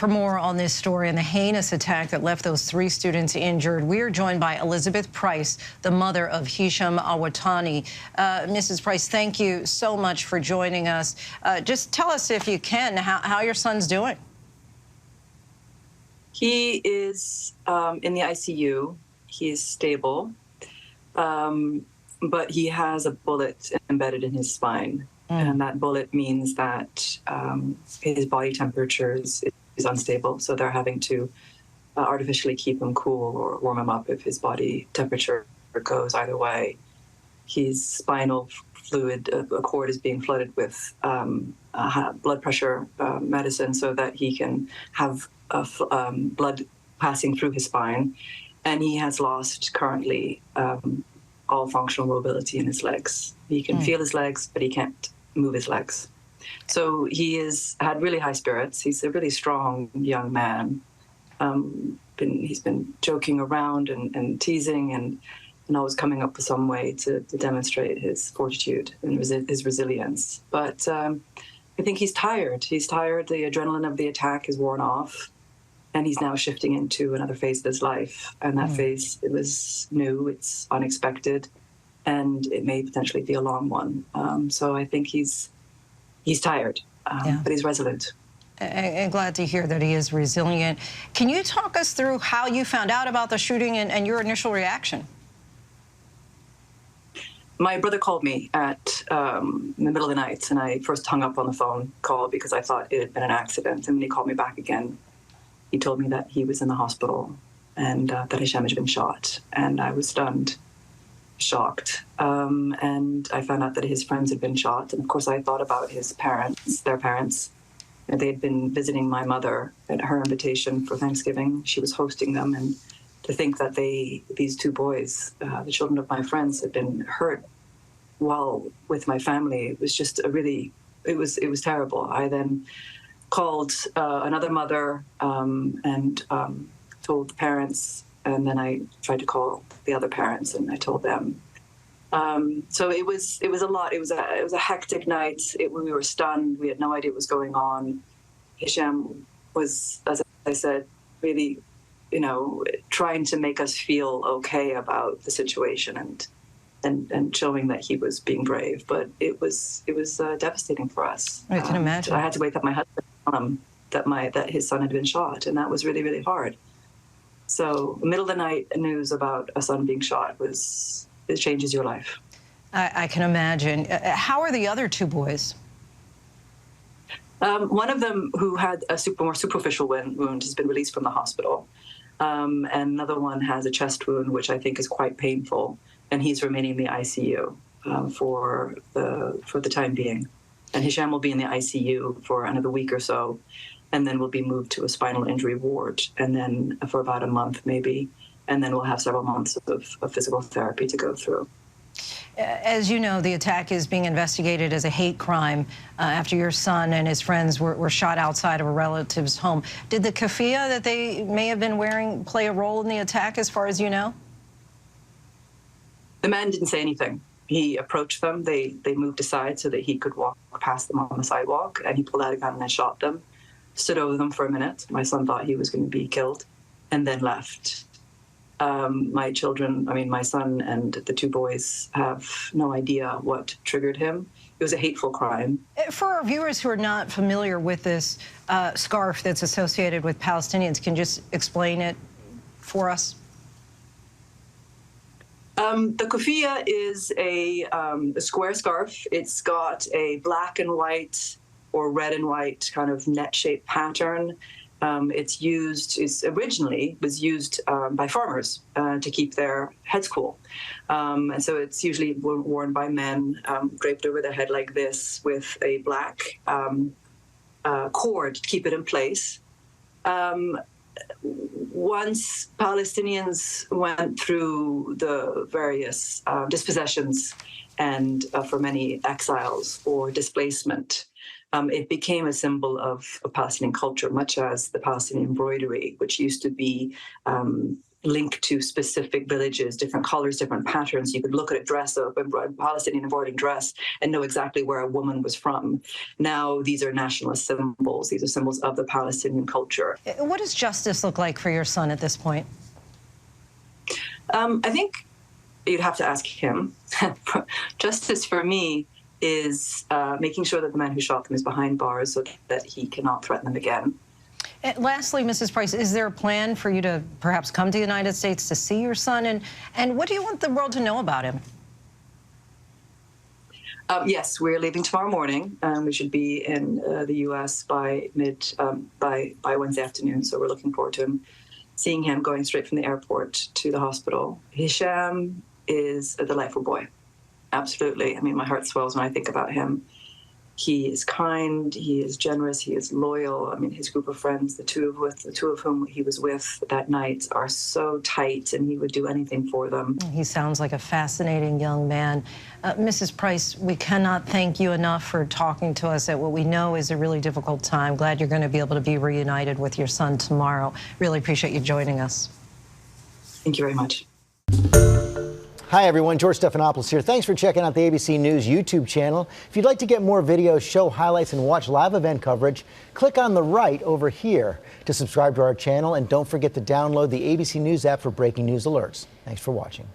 For more on this story and the heinous attack that left those 3 students injured, we are joined by Elizabeth Price, the mother of Hisham Awartani. Mrs. Price, thank you so much for joining us. Just tell us, if you can, how your son's doing. He is in the ICU. He is stable, but he has a bullet embedded in his spine. And that bullet means that his body temperature is unstable, so they're having to artificially keep him cool or warm him up if his body temperature goes either way. His spinal fluid, a cord is being flooded with blood pressure medicine so that he can have blood passing through his spine. And he has lost currently all functional mobility in his legs. He can feel his legs, but he can't move his legs. So he has had really high spirits. He's a really strong young man. He's been joking around and teasing and always coming up with some way to demonstrate his fortitude and his resilience. But I think he's tired. He's tired. The adrenaline of the attack is worn off, and he's now shifting into another phase of his life. And that phase, it was new, it's unexpected, and it may potentially be a long one. So I think he's tired, but he's resolute. And glad to hear that he is resilient. Can you talk us through how you found out about the shooting and your initial reaction? My brother called me in the middle of the night, and I first hung up on the phone call because I thought it had been an accident. And when he called me back again, he told me that he was in the hospital and that Hisham had been shot. And I was stunned, shocked. And I found out that his friends had been shot. And of course, I thought about their parents. And they had been visiting my mother at her invitation for Thanksgiving. She was hosting them. And to think that these 2 boys, the children of my friends, had been hurt while with my family, it was just it was terrible. I then called another mother and told the parents, and then I tried to call the other parents, and I told them. So it was a lot. It was a hectic night. We were stunned. We had no idea what was going on. Hisham was, as I said, really, trying to make us feel okay about the situation and showing that he was being brave. But it was devastating for us. I can imagine. I had to wake up my husband and tell him that his son had been shot, and that was really, really hard. So middle of the night news about a son being shot it changes your life. I can imagine. How are the other 2 boys? One of them, who had a more superficial wound, has been released from the hospital. And another one has a chest wound, which I think is quite painful, and he's remaining in the ICU for the time being. And Hisham will be in the ICU for another week or so, and then will be moved to a spinal injury ward, and then for about a month maybe, and then we'll have several months of physical therapy to go through. As you know, the attack is being investigated as a hate crime after your son and his friends were shot outside of a relative's home. Did the keffiyeh that they may have been wearing play a role in the attack, as far as you know? The man didn't say anything. He approached them. They moved aside so that he could walk past them on the sidewalk, and he pulled out a gun and shot them, stood over them for a minute. My son thought he was going to be killed, and then left. My son and the 2 boys have no idea what triggered him. It was a hateful crime. For our viewers who are not familiar with this scarf that's associated with Palestinians, can you just explain it for us? The keffiyeh is a square scarf. It's got a black and white or red and white kind of net-shaped pattern. It originally was used by farmers to keep their heads cool. And so it's usually worn by men, draped over their head like this, with a black cord to keep it in place. Once Palestinians went through the various dispossessions and for many exiles or displacement, it became a symbol of Palestinian culture, much as the Palestinian embroidery, which used to be link to specific villages, different colors, different patterns. You could look at a dress of a Palestinian embroidered dress and know exactly where a woman was from. Now these are nationalist symbols. These are symbols of the Palestinian culture. What does justice look like for your son at this point? I think you'd have to ask him. Justice for me is making sure that the man who shot them is behind bars so that he cannot threaten them again. And lastly, Mrs. Price, is there a plan for you to perhaps come to the United States to see your son? And what do you want the world to know about him? Yes, we're leaving tomorrow morning. We should be in the U.S. by Wednesday afternoon. So we're looking forward to seeing him going straight from the airport to the hospital. Hisham is a delightful boy. Absolutely. I mean, my heart swells when I think about him. He is kind, he is generous, he is loyal. I mean, his group of friends, the two of whom he was with that night, are so tight, and he would do anything for them. He sounds like a fascinating young man. Mrs. Price, we cannot thank you enough for talking to us at what we know is a really difficult time. Glad you're going to be able to be reunited with your son tomorrow. Really appreciate you joining us. Thank you very much. Hi, everyone. George Stephanopoulos here. Thanks for checking out the ABC News YouTube channel. If you'd like to get more videos, show highlights, and watch live event coverage, click on the right over here to subscribe to our channel. And don't forget to download the ABC News app for breaking news alerts. Thanks for watching.